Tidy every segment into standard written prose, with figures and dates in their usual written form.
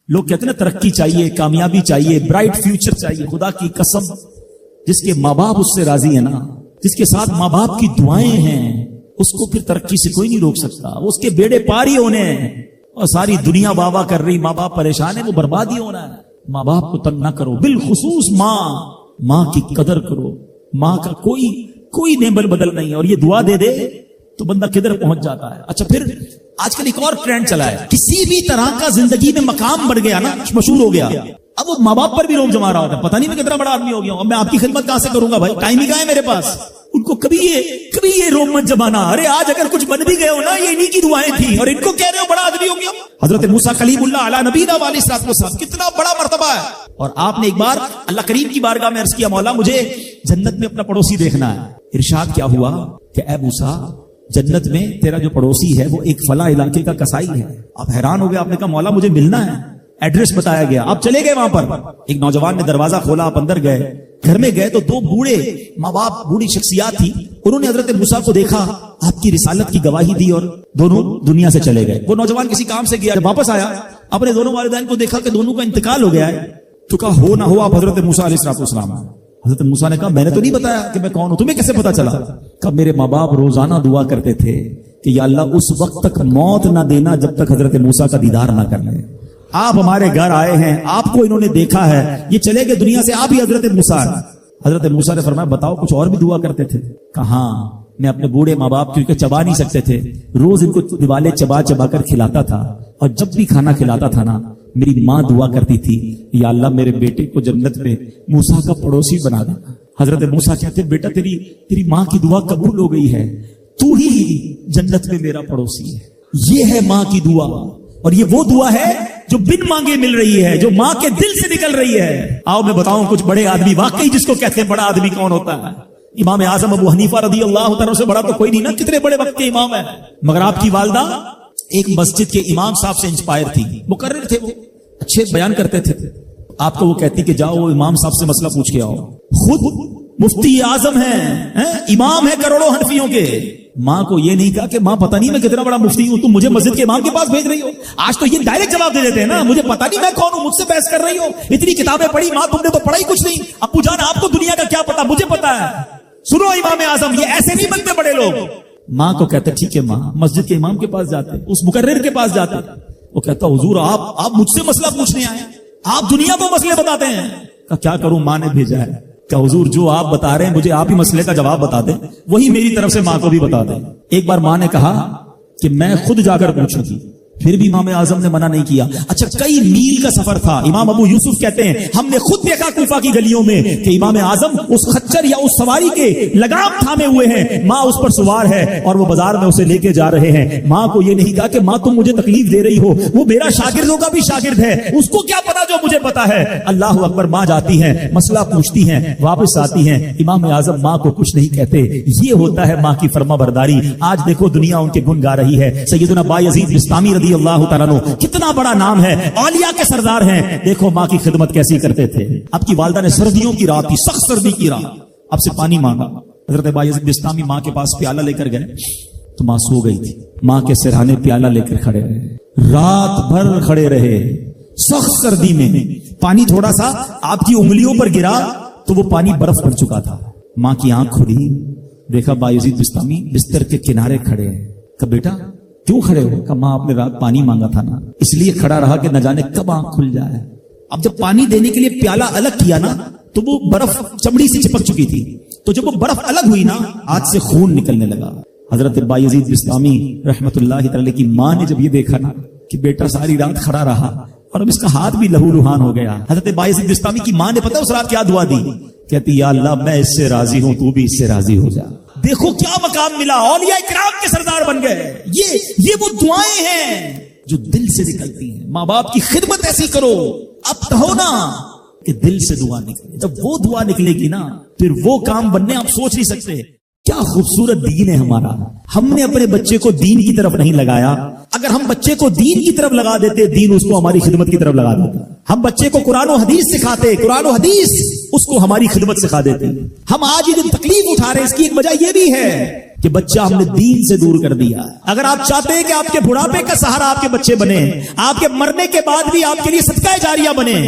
لوگ کہتے ہیں نا ترقی چاہیے، کامیابی چاہیے، برائٹ فیوچر چاہیے. خدا کی قسم جس کے ماں باپ اس سے راضی ہے نا، جس کے ساتھ ماں باپ کی دعائیں ہیں، اس کو پھر ترقی سے کوئی نہیں روک سکتا. اس کے بیڑے پار ہی ہونے ہیں. اور ساری دنیا واہ واہ کر رہی، ماں باپ پریشان ہے، وہ برباد ہی ہونا ہے. ماں باپ کو تنگ نہ کرو، بالخصوص ماں کی قدر کرو. ماں کا کوئی نعمت بدل نہیں ہے. اور یہ دعا دے دے تو بندہ کدھر پہنچ جاتا ہے. اچھا پھر آج کل ایک اور ٹرینڈ چلا ہے، کسی بھی طرح کا زندگی میں مقام بڑھ گیا نا، مشہور ہو گیا، اب وہ ماں باپ پر بھی روب جما رہا ہوتا ہے. پتہ نہیں میں کتنا بڑا آدمی ہو گیا ہوں، اب میں آپ کی خدمت کہاں سے کروں گا بھائی، ٹائم ہی کہاں ہے میرے پاس. ان کو کبھی یہ روب مت جمانا. ارے آج اگر کچھ بن بھی گئے ہو نا، یہ انہی کی دعائیں تھیں، اور ان کو کہہ رہے ہو بڑا آدمی ہو گیا. حضرت موسیٰ کلیم اللہ علی نبینا علیہ الصلوۃ والسلام، کتنا بڑا مرتبہ ہے. اور آپ نے ایک بار اللہ کریم کی بارگاہ میں عرض کیا، مولا مجھے جنت میں اپنا پڑوسی دیکھنا ہے. ارشاد کیا ہوا کہ اے موسیٰ، جنت میں تیرا جو پڑوسی ہے وہ ایک فلاں علاقے کا کسائی ہے. آپ حیران ہو گئے، آپ نے کہا مولا مجھے ملنا ہے. ایڈریس بتایا گیا، آپ چلے گئے وہاں پر. ایک نوجوان نے دروازہ کھولا، آپ اندر گئے. گھر میں گئے تو دو بوڑھے ماں باپ، بوڑھی شخصیات تھی. انہوں نے حضرت موسیٰ کو دیکھا، آپ کی رسالت کی گواہی دی اور دونوں دنیا سے چلے گئے. وہ نوجوان کسی کام سے گیا، جب واپس آیا اپنے دونوں والدین کو دیکھا کہ دونوں کا انتقال ہو گیا ہے. تو کہا ہو نہ ہو آپ حضرت موسیٰ علیہ السلام. حضرت موسیٰ نے کہا میں نے تو نہیں بتایا کہ میں کون ہوں، تمہیں کیسے پتا چلا؟ کہ میرے ماں باپ روزانہ دعا کرتے تھے کہ یا اللہ اس وقت تک موت نہ دینا جب تک حضرت موسیٰ کا دیدار نہ کر لیں. آپ ہمارے گھر آئے ہیں، آپ کو انہوں نے دیکھا ہے، یہ چلے گئے دنیا سے، آپ ہی حضرت موسیٰ. حضرت موسیٰ نے فرمایا بتاؤ کچھ اور بھی دعا کرتے تھے؟ کہاں میں اپنے بوڑھے ماں باپ کیونکہ چبا نہیں سکتے تھے، روز ان کو دیوالے چبا چبا کر کھلاتا تھا. اور جب بھی کھانا کھلاتا تھا نا، میری ماں دعا کرتی تھی یا اللہ میرے بیٹے کو جنت میں موسیٰ کا پڑوسی بنا دینا. حضرت موسیٰ کہتے بیٹا تیری ماں کی دعا قبول ہو گئی ہے، تو ہی جنت میں میرا پڑوسی ہے. یہ ہے ماں کی دعا، اور یہ وہ دعا ہے جو بن مانگے مل رہی ہے، جو ماں کے دل سے نکل رہی ہے. آؤ میں بتاؤں کچھ بڑے آدمی، واقعی جس کو کہتے ہیں بڑا آدمی کون ہوتا ہے. امام اعظم ابو حنیفہ رضی اللہ تعالیٰ سے بڑا تو کوئی نہیں نا، کتنے بڑے وقت کے امام ہیں. مگر آپ کی والدہ ایک مسجد کے امام صاحب سے انسپائر تھی، مقرر تھے، وہ اچھے بیان کرتے تھے. آپ کو وہ کہتی کہ جاؤ وہ امام صاحب سے مسئلہ پوچھ کے آؤ. خود مفتی اعظم ہیں، امام ہے کروڑوں حنفیوں کے. ماں کو یہ نہیں کہا کہ ماں پتہ نہیں میں کتنا بڑا مفتی ہوں، تم مجھے مسجد کے امام کے پاس بھیج رہی ہو. آج تو یہ ڈائریکٹ جواب دے دیتے ہیں نا، مجھے پتہ نہیں میں کون ہوں، مجھ سے بحث کر رہی ہو، اتنی کتابیں پڑھی، ماں تم نے تو پڑھا ہی کچھ نہیں. ابو جان آپ کو دنیا کا کیا پتا، مجھے پتا ہے. سنو امام اعظم، یہ ایسے نہیں بنتے بڑے لوگ. ماں کو کہتے ٹھیک ہے ماں، مسجد کے امام کے پاس جاتے، اس مقرر کے پاس جاتے. وہ کہتا حضور آپ مجھ سے مسئلہ پوچھنے آئے، آپ دنیا کو مسئلے بتاتے ہیں. کیا کروں، ماں نے بھیجا ہے. کہ حضور جو آپ بتا رہے ہیں مجھے آپ ہی مسئلے کا جواب بتا دیں، وہی میری طرف سے ماں کو بھی بتا دیں. ایک بار ماں نے کہا کہ میں خود جا کر پوچھوں گی، پھر بھی امام اعظم نے منع نہیں کیا. اچھا کئی میل کا سفر تھا. امام ابو یوسف کہتے ہیں ہم نے خود دیکھا کوفہ کی گلیوں میں کہ امام اعظم اس خچر یا اس سواری کے لگام تھامے ہوئے ہیں، ماں اس پر سوار ہے اور وہ بازار میں اسے لے کے جا رہے ہیں. ماں کو یہ نہیں کہا کہ ماں تم مجھے تکلیف دے رہی ہو، وہ میرا شاگردوں کا بھی شاگرد ہے، اس کو کیا پتا جو مجھے پتا ہے. اللہ اکبر. ماں جاتی ہیں، مسئلہ پوچھتی ہیں، واپس آتی ہیں. امام اعظم ماں کو کچھ نہیں کہتے. یہ ہوتا ہے ماں کی فرما برداری. آج دیکھو دنیا ان کے گن گا رہی ہے. سیدنا بایزید بستامی رضی اللہ تعالیٰ عنہ، کتنا بڑا نام ہے، اولیاء کے سردار ہیں. دیکھو ماں کی خدمت کیسی کرتے تھے. اب کی والدہ نے سردیوں کی رات تھی، سخت سردی کی رات، اب سے پانی مانگا. حضرت بایزید بستامی ماں کے پاس پیالہ لے کر گئے تو ماں سو گئی تھی. ماں کے سرہانے پیالہ لے کر کھڑے رہے، رات بھر کھڑے رہے سخت سردی میں. پانی تھوڑا سا آپ کی انگلیوں پر گرا تو وہ پانی برف پڑ چکا تھا. ماں کی آنکھ کھلی، دیکھا بایزید بستامی بستر کے کنارے کھڑے ہیں. کہ بیٹا کیوں کھڑے ہو؟ کہ ماں آپ نے رات پانی مانگا تھا نا، اس لیے کھڑا رہا کہ نہ جانے کب آنکھ کھل جائے. اب جب پانی دینے کے لیے پیالہ الگ کیا نا تو وہ برف چمڑی سے چپک چکی تھی، تو جب وہ برف الگ ہوئی نا ہاتھ سے خون نکلنے لگا. حضرت بایزید بستامی رحمت اللہ تعالی کی ماں نے جب یہ دیکھا نا کہ بیٹا ساری رات کھڑا رہا اور اب اس کا ہاتھ بھی لہو لہان ہو گیا، حضرت بایزید بستامی کی ماں نے پتا اس رات کیا دعا دی؟ کہتی یا اللہ میں اس سے راضی ہوں، تو بھی اس سے راضی ہو جا. دیکھو کیا مقام ملا، اولیاء کرام کے سردار بن گئے. یہ وہ دعائیں ہیں جو دل سے نکلتی ہیں. ماں باپ کی خدمت ایسی کرو، اب کہو نا کہ دل سے دعا نکلے. جب وہ دعا نکلے گی نا پھر وہ کام بننے آپ سوچ نہیں سکتے. کیا خوبصورت دین ہے ہمارا. ہم نے اپنے بچے کو دین کی طرف نہیں لگایا. اگر ہم بچے کو دین کی طرف لگا دیتے، دین اس کو ہماری خدمت کی طرف لگا دیتا. ہم بچے کو قرآن و حدیث سکھاتے، قرآن و حدیث اس کو ہماری خدمت سکھا دیتے. ہم آج یہ تکلیف اٹھا رہے ہیں، اس کی ایک وجہ یہ بھی ہے کہ بچہ ہم نے دین سے دور کر دیا ہے. اگر آپ چاہتے ہیں کہ آپ کے بڑھاپے کا سہارا آپ کے بچے بنے, آپ کے مرنے کے بعد بھی آپ کے لیے صدقہ جاریہ بنے,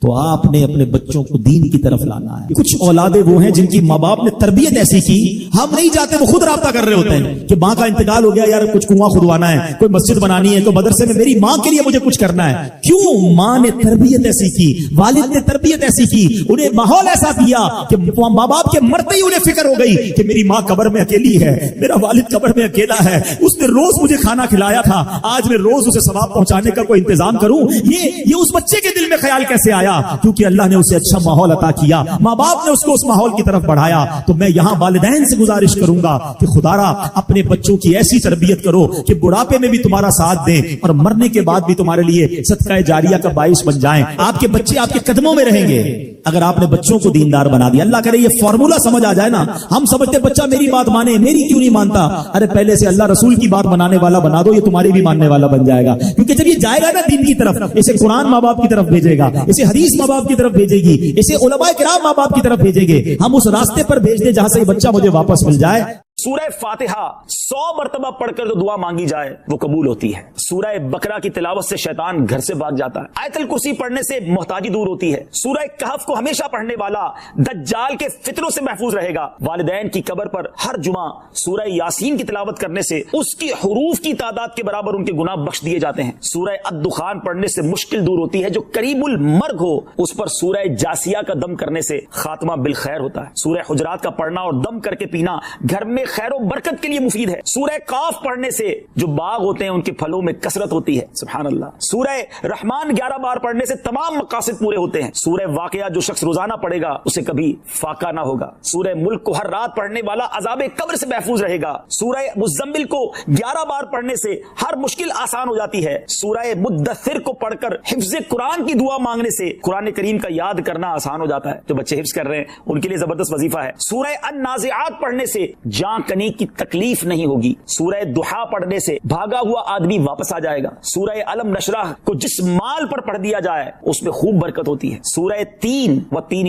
تو آپ نے اپنے بچوں کو دین کی طرف لانا ہے. کچھ اولادیں وہ ہیں جن کی ماں باپ نے تربیت ایسی کی, ہم نہیں چاہتے, وہ خود رابطہ کر رہے ہوتے ہیں کہ ماں کا انتقال ہو گیا, یار کچھ کنواں کھدوانا ہے, کوئی مسجد بنانی ہے, کوئی مدرسے میں میری ماں کے لیے مجھے کچھ کرنا ہے. کیوں؟ ماں نے تربیت ایسی کی, والد نے تربیت ایسی کی, انہیں ماحول ایسا دیا کہ ماں باپ کے مرتے ہی انہیں فکر ہو گئی کہ میری ماں قبر میں اکیلی ہے, میرا والد قبر میں اکیلا ہے, اس نے روز مجھے کھانا کھلایا تھا, آج میں روز اسے ثواب پہنچانے کا کوئی انتظام کروں. یہ اس بچے کے دل میں خیال کیسے آیا؟ کیونکہ اللہ نے اسے اچھا ماحول عطا کیا, ماں باپ نے اس کو اس ماحول کی طرف بڑھایا. تو میں یہاں والدین سے گزارش کروں گا کہ خدارا اپنے بچوں کی ایسی تربیت کرو کہ بڑھاپے میں بھی تمہارا ساتھ دیں اور مرنے کے بعد بھی تمہارے لیے صدقہ جاریہ کا باعث بن جائیں. آپ کے بچے آپ کے قدموں میں رہیں گے اگر آپ نے بچوں کو دیندار بنا دیا. اللہ کرے یہ فارمولا سمجھ آ جائے نا. ہم سمجھتے بچہ میری بات مانے, میری کیوں نہیں مانتا؟ ارے پہلے سے اللہ رسول کی بات منانے والا بنا دو, یہ تمہاری بھی ماننے والا بن جائے گا. کیونکہ جب یہ جائے گا نا دین کی طرف, اسے قرآن ماں باپ کی طرف بھیجے گا, اسے حدیث ماں باپ کی طرف بھیجے گی, اسے علماء کرام ماں باپ کی طرف بھیجیں گے. ہم اس راستے پر بھیج دیں جہاں سے یہ بچہ مجھے واپس مل جائے. سورہ فاتحہ 100 مرتبہ پڑھ کر جو دعا مانگی جائے وہ قبول ہوتی ہے. سورہ بقرہ کی تلاوت سے شیطان گھر سے بھاگ جاتا ہے. آیت الکرسی پڑھنے سے محتاجی دور ہوتی ہے. سورہ کہف کو ہمیشہ پڑھنے والا دجال کے فتنوں سے محفوظ رہے گا. والدین کی قبر پر ہر جمعہ سورہ یاسین کی تلاوت کرنے سے اس کی حروف کی تعداد کے برابر ان کے گناہ بخش دیے جاتے ہیں. سورہ الدخان پڑھنے سے مشکل دور ہوتی ہے. جو قریب المرگ ہو اس پر سورہ جاسیہ کا دم کرنے سے خاتمہ بالخیر ہوتا ہے. سورہ حجرات کا پڑھنا اور دم کر کے پینا گھر میں خیر و برکت کے لیے مفید ہے. سورہ قاف پڑھنے سے جو باغ ہوتے ہیں ان کے پھلوں میں کثرت ہوتی ہے. سبحان اللہ. سورہ رحمان 11 بار پڑھنے سے تمام مقاصد پورے ہوتے ہیں. سورہ واقعہ جو شخص روزانہ پڑھے گا اسے کبھی فاقہ نہ ہوگا. سورہ ملک کو ہر رات پڑھنے والا عذاب قبر سے محفوظ رہے گا. سورہ مزمل کو 11 بار پڑھنے سے ہر مشکل آسان ہو جاتی ہے. سورہ مدثر کو پڑھ کر حفظ قرآن کی دعا مانگنے سے قرآن کریم کا یاد کرنا آسان ہو جاتا ہے. جو بچے حفظ کر رہے ہیں ان کے لیے زبردست وظیفہ ہے. سورہ النازعات پڑھنے سے جان کنی کی تکلیف نہیں ہوگی. سورہ دحا پڑھنے سے بھاگا ہوا آدمی واپس آ جائے گا. سورہ علم نشرح کو جس مال پر پڑھ دیا جائے اس میں خوب برکت ہوتی ہے. سورہ تین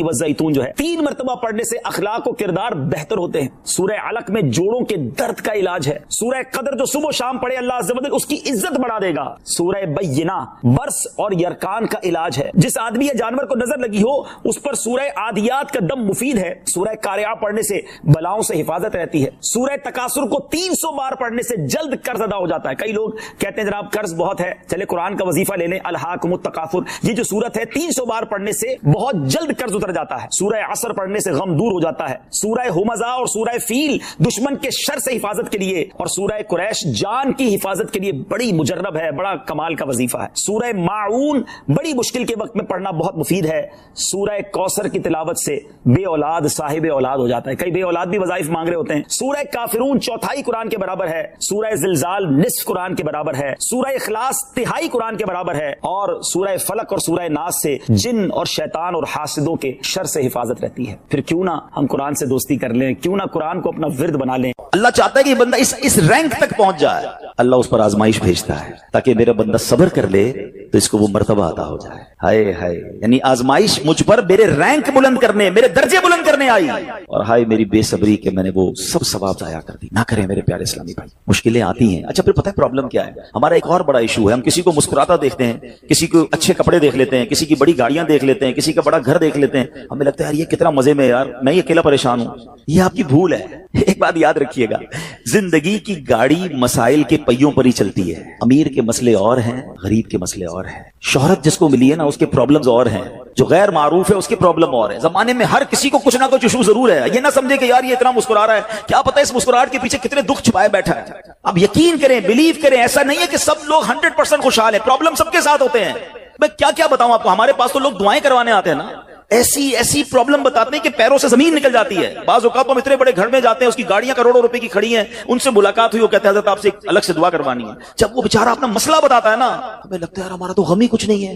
والزیتون جو ہے 3 مرتبہ پڑھنے سے اخلاق و کردار بہتر ہوتے ہیں. سورہ علق میں جوڑوں کے درد کا علاج ہے. سورہ قدر جو صبح و شام پڑھے اللہ عز و جل اس کی عزت بڑھا دے گا. سورہ بینہ برس اور یرکان کا علاج ہے. جس آدمی یا جانور کو نظر لگی ہو اس پر سورہ عادیات کا دم مفید ہے. سورہ قارعہ پڑھنے سے بلاؤں سے حفاظت رہتی ہے. سورہ تکاثر کو 300 بار پڑھنے سے جلد قرض ادا ہو جاتا ہے. کئی لوگ کہتے ہیں جناب قرض بہت ہے, چلے قرآن کا وظیفہ لے لیں. الہاکم التکاثر یہ جو سورت ہے 300 بار پڑھنے سے بہت جلد قرض اتر جاتا ہے. سورہ عصر پڑھنے سے غم دور ہو جاتا ہے. سورہ ہمزہ اور سورہ فیل دشمن کے شر سے حفاظت کے لیے اور سورہ قریش جان کی حفاظت کے لیے بڑی مجرب ہے, بڑا کمال کا وظیفہ ہے. سورہ ماعون بڑی مشکل کے وقت میں پڑھنا بہت مفید ہے. سورہ کوثر کی تلاوت سے بے اولاد صاحب اولاد ہو جاتا ہے. کئی بے اولاد بھی وظائف مانگ رہے ہوتے ہیں. سورہ کافرون 1/4 قرآن کے برابر ہے. سورہ زلزال نصف قرآن کے برابر ہے. سورہ اخلاص 1/3 قرآن کے برابر ہے. اور سورہ فلق اور سورہ ناس سے جن اور شیطان اور حاسدوں کے شر سے حفاظت رہتی ہے. پھر کیوں نہ ہم قرآن سے دوستی کر لیں, کیوں نہ قرآن کو اپنا ورد بنا لیں. اللہ چاہتا ہے کہ یہ بندہ اس رینک تک پہنچ جائے. اللہ اس پر آزمائش بھیجتا ہے تاکہ میرا بندہ صبر کر لے تو اس کو وہ مرتبہ عطا ہو جائے. ہائے ہائے, یعنی آزمائش مجھ پر میرے رینک بلند کرنے, میرے درجے بلند کرنے آئی, اور ہائے میری بے صبری کہ میں نے وہ سب ثواب ضائع کر دی. نہ کریں میرے پیارے اسلامی بھائی. مشکلیں آتی ہیں. اچھا پھر پتہ ہے پرابلم کیا ہے؟ ہمارا ایک اور بڑا ایشو ہے, ہم کسی کو مسکراتا دیکھتے ہیں, کسی کو اچھے کپڑے دیکھ لیتے ہیں, کسی کی بڑی گاڑیاں دیکھ لیتے ہیں, کسی کا بڑا گھر دیکھ لیتے ہیں, ہمیں لگتا ہے یار یہ کتنا مزے میں, یار میں یہ اکیلا پریشان ہوں. یہ آپ کی بھول ہے. ایک بات یاد رکھیے گا, زندگی کی گاڑی مسائل کے پہیوں پر ہی چلتی ہے. امیر کے مسئلے اور ہیں, غریب کے مسئلے اور ہیں. شہرت جس کو ملی ہے نا اس کے پرابلمز اور ہیں, جو غیر معروف ہے اس کے پرابلم اور ہیں. زمانے میں ہر کسی کو کچھ نہ کچھ ایشو ضرور ہے. یہ نہ سمجھے کہ یار یہ اتنا مسکرا رہا ہے, کیا پتہ اس مسکراہٹ کے پیچھے کتنے دکھ چھپائے بیٹھا ہے. اب یقین کریں, بلیو کریں, ایسا نہیں ہے کہ سب لوگ 100% خوشحال ہیں. پرابلم سب کے ساتھ ہوتے ہیں. میں کیا بتاؤں آپ کو, ہمارے پاس تو لوگ دعائیں کروانے آتے ہیں نا, ایسی پرابلم بتاتے ہیں کہ پیروں سے زمین نکل جاتی ہے. بعض اوقات ہم اتنے بڑے گھر میں جاتے ہیں, اس کی گاڑیاں کروڑوں روپے کی کھڑی ہیں, ان سے ملاقات ہوئی, وہ کہتے ہیں حضرت آپ سے الگ سے دعا کروانی ہے. جب وہ بیچارہ اپنا مسئلہ بتاتا ہے نا, ہمیں لگتا ہے یار ہمارا تو غم ہی کچھ نہیں ہے.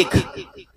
1।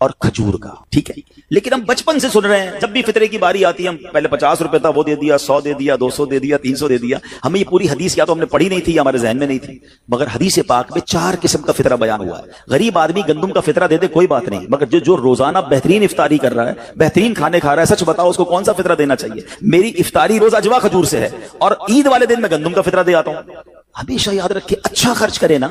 اور کھجور کا. ٹھیک ہے, لیکن ہم بچپن سے سن رہے ہیں, جب بھی فطرے کی باری آتی ہے ہم پہلے 50 روپے تھا وہ دے دیا, 100 دے دیا, 200 دے دیا, 300 دے دیا. ہمیں یہ پوری حدیث یا تو ہم نے پڑھی نہیں تھی یا ہمارے ذہن میں نہیں تھی, مگر حدیث پاک میں 4 قسم کا فطرہ بیان ہوا ہے. غریب آدمی گندم کا فطرہ دے دے کوئی بات نہیں, مگر جو روزانہ بہترین افطاری کر رہا ہے, بہترین کھانے کھا رہا ہے, سچ بتاؤ اس کو کون سا فطرہ دینا چاہیے؟ میری افطاری روز اجوا کھجور سے ہے اور عید والے دن میں گندم کا فطرہ دے آتا ہوں. ہمیشہ یاد رکھے اچھا خرچ کرے نا.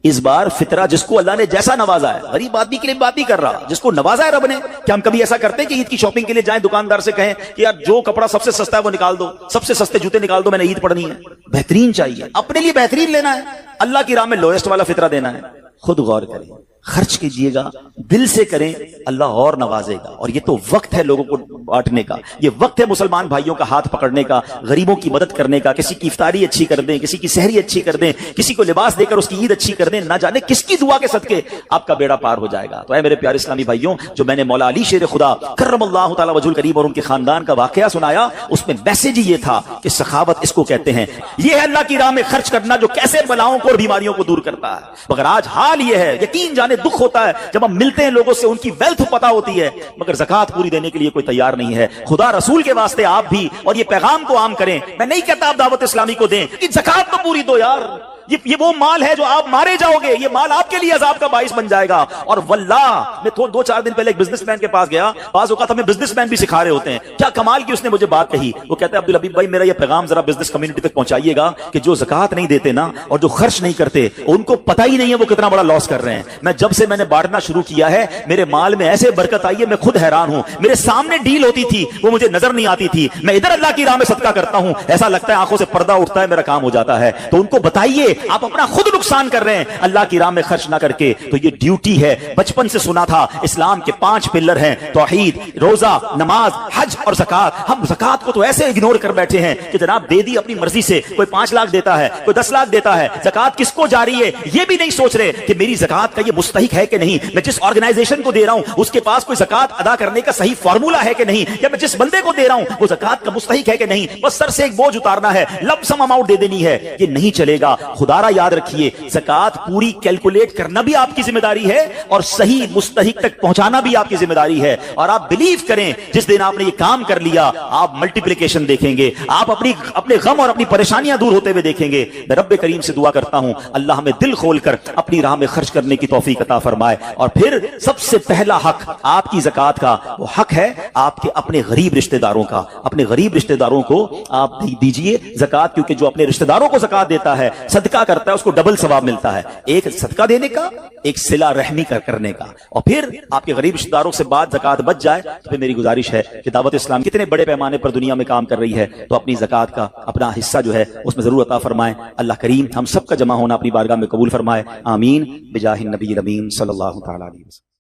اس بار فطرہ جس کو اللہ نے جیسا نوازا ہے, غریب آدمی کے لیے بات نہیں کر رہا, جس کو نوازا ہے رب نے. کیا ہم کبھی ایسا کرتے ہیں کہ عید کی شاپنگ کے لیے جائیں دکاندار سے کہیں کہ یار جو کپڑا سب سے سستا ہے وہ نکال دو, سب سے سستے جوتے نکال دو, میں نے عید پڑھنی ہے. بہترین چاہیے, اپنے لیے بہترین لینا ہے, اللہ کی راہ میں لوئسٹ والا فطرہ دینا ہے. خود غور کریں, خرچ کیجئے گا, دل سے کریں, اللہ اور نوازے گا. اور یہ تو وقت ہے لوگوں کو بانٹنے کا, یہ وقت ہے مسلمان بھائیوں کا ہاتھ پکڑنے کا, غریبوں کی مدد کرنے کا. کسی کی افطاری اچھی کر دیں, کسی کی سحری اچھی کر دیں, کسی کو لباس دے کر اس کی عید اچھی کر دیں. نہ جانے کس کی دعا کے صدقے آپ کا بیڑا پار ہو جائے گا. تو اے میرے پیارے اسلامی بھائیوں, جو میں نے مولا علی شیر خدا کرم اللہ تعالی وجہ الکریم اور ان کے خاندان کا واقعہ سنایا, اس میں میسج یہ تھا کہ سخاوت اس کو کہتے ہیں. یہ ہے اللہ کی راہ میں خرچ کرنا جو کیسے بلاؤں کو اور بیماریوں کو دور کرتا ہے. مگر آج حال یہ ہے, یقین جانے دکھ ہوتا ہے جب ہم ملتے ہیں لوگوں سے, ان کی ویلتھ پتہ ہوتی ہے, مگر زکات پوری دینے کے لیے کوئی تیار نہیں ہے. خدا رسول کے واسطے آپ بھی اور یہ پیغام کو عام کریں. میں نہیں کہتا آپ دعوت اسلامی کو دیں کہ زکات تو پوری دو یار, یہ وہ مال ہے جو آپ مارے جاؤ گے, یہ مال آپ کے لیے عذاب کا باعث بن جائے گا. اور واللہ میں 2-4 دن پہلے ایک بزنس مین کے پاس گیا, بعض اوقات ہمیں بزنس مین بھی سکھا رہے ہوتے ہیں. کیا کمال کی اس نے مجھے بات کہی, وہ کہتا ہے عبدالحبیب بھائی میرا یہ پیغام ذرا بزنس کمیونٹی تک پہنچائیے گا کہ جو زکات نہیں دیتے نا اور جو خرچ نہیں کرتے, ان کو پتہ ہی نہیں ہے وہ کتنا بڑا لاس کر رہے ہیں. جب سے میں نے بانٹنا شروع کیا ہے میرے مال میں ایسے برکت آئی ہے, میں خود حیران ہوں. میرے سامنے ڈیل ہوتی تھی وہ مجھے نظر نہیں آتی تھی, میں ادھر اللہ کی راہ میں صدقہ کرتا ہوں, ایسا لگتا ہے آنکھوں سے پردہ اٹھتا ہے, میرا کام ہو جاتا ہے. تو ان کو بتائیے آپ اپنا خود نقصان کر رہے ہیں اللہ کی راہ میں خرچ نہ کر کے. تو یہ ڈیوٹی ہے. بچپن سے سنا تھا اسلام کے 5 پلر ہیں, توحید, روزہ, نماز, حج اور زکات. ہم زکات کو تو ایسے اگنور کر بیٹھے ہیں کہ جناب دے دی اپنی مرضی سے, کوئی 5 لاکھ دیتا ہے, کوئی 10 لاکھ دیتا ہے. زکات کس کو جاری ہے یہ بھی نہیں سوچ رہے کہ میری زکات کا یہ مستحق ہے کہ نہیں, میں جس آرگنائزیشن کو دے رہا ہوں اس کے پاس کوئی زکات ادا کرنے کا صحیح فارمولا ہے کہ نہیں, یا میں جس بندے کو دے رہا ہوں وہ زکات کا مستحق ہے کہ نہیں. بس سر سے ایک بوجھ اتارنا ہے, لم سم اماؤنٹ دے دینی ہے, یہ نہیں چلے گا. خدا را یاد رکھیے, زکات پوری کیلکولیٹ کرنا بھی آپ کی ذمہ داری ہے اور صحیح مستحق تک پہنچانا بھی آپ کی ذمہ داری ہے. اور آپ بلیو کریں, جس دن آپ نے یہ کام کر لیا آپ ملٹیپلیکیشن دیکھیں گے, آپ اپنے غم اور اپنی پریشانیاں دور ہوتے ہوئے دیکھیں گے. میں رب کریم سے دعا کرتا ہوں اللہ ہمیں دل کھول کر اپنی راہ میں خرچ کرنے کی توفیق عطا فرمائے. اور پھر سب سے پہلا حق آپ کی زکات کا وہ حق ہے آپ کے اپنے غریب رشتہ داروں کا. اپنے غریب رشتہ داروں کو آپ دیجئے زکات, کیونکہ جو اپنے رشتہ داروں کو زکات دیتا ہے, صدقہ کرتا ہے, اس کو ڈبل ثواب ملتا ہے. ایک صدقہ دینے کا, ایک صلہ رحمی کرنے کا. اور پھر آپ کے غریب رشتہ داروں سے بات زکات بچ جائے تو پھر میری گزارش ہے کہ دعوت اسلام کتنے بڑے پیمانے پر دنیا میں کام کر رہی ہے, تو اپنی زکات کا اپنا حصہ جو ہے اس میں ضرور عطا فرمائیں. اللہ کریم ہم سب کا جمع ہونا اپنی بارگاہ میں قبول فرمائے. آمین بجاہ النبی الامین صلی اللہ تعالی علیہ وسلم.